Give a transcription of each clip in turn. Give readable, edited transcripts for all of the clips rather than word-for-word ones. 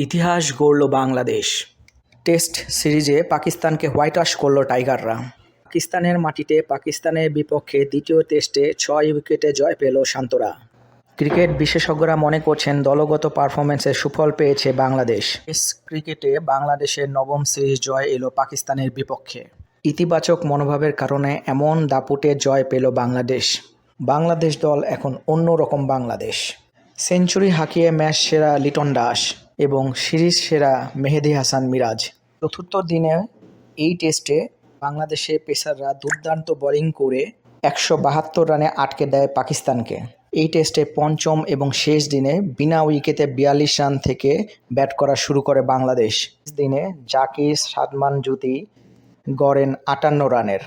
ইতিহাস গড়ল বাংলাদেশ। টেস্ট সিরিজে পাকিস্তানকে হোয়াইট ওয়াশ করল টাইগাররা। পাকিস্তানের মাটিতে পাকিস্তানের বিপক্ষে দ্বিতীয় টেস্টে ৬ উইকেটে জয় পেল শান্তরা। ক্রিকেট বিশেষজ্ঞরা মনে করছেন দলগত পারফরম্যান্সের সুফল পেয়েছে বাংলাদেশ। টেস্ট ক্রিকেটে বাংলাদেশের নবম সিরিজ জয় এলো পাকিস্তানের বিপক্ষে। ইতিবাচক মনোভাবের কারণে এমন দাপুটে জয় পেল বাংলাদেশ। বাংলাদেশ দল এখন অন্য রকম বাংলাদেশ। সেঞ্চুরি হাঁকিয়ে ম্যাচ সেরা লিটন দাস এবং সিরিজ সেরা মেহেদী হাসান মিরাজ। চতুর্থ দিনে এই টেস্টে বাংলাদেশের পেসাররা দুর্দান্ত বোলিং করে ১৭২ রানে আটকে দেয় পাকিস্তানকে। এই টেস্টে পঞ্চম এবং শেষ দিনে বিনা উইকেটে ৪২ রান থেকে ব্যাট করা শুরু করে বাংলাদেশ। দিনে জাকির সাদমান জুটি গড়েন ৫৮ রানের।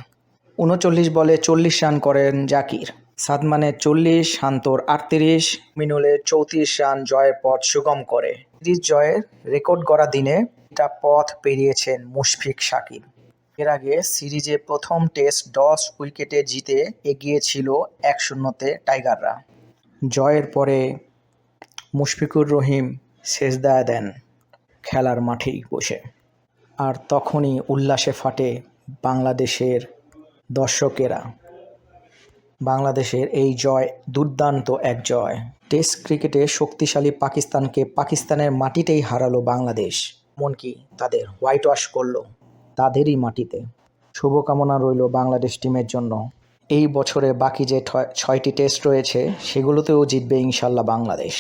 ৩৯ বলে ৪০ রান করেন জাকির। সাদমানের ৪০, শান্তর ৩৮, মিনুলের ৩৪ রান জয়ের পথ সুগম করে। সিরিজ জয়ের রেকর্ড গড়া দিনে এটা পথ পেরিয়েছেন মুশফিক সাকিব। এর আগে সিরিজে প্রথম টেস্ট ১০ উইকেটে জিতে এগিয়ে ছিল ১-০তে টাইগাররা। জয়ের পরে মুশফিকুর রহিম সেজদা দেন খেলার মাঠেই বসে। আর তখনই উল্লাসে ফাটে বাংলাদেশের দর্শকেরা। বাংলাদেশের এই জয় দুর্দান্ত এক জয়। টেস্ট ক্রিকেটে শক্তিশালী পাকিস্তানকে পাকিস্তানের মাটিতেই হারালো বাংলাদেশ। এমনকি তাদের হোয়াইট ওয়াশ করলো তাদেরই মাটিতে। শুভকামনা রইল বাংলাদেশ টিমের জন্য। এই বছরে বাকি যে ৬টি টেস্ট রয়েছে সেগুলোতেও জিতবে ইনশাল্লাহ বাংলাদেশ।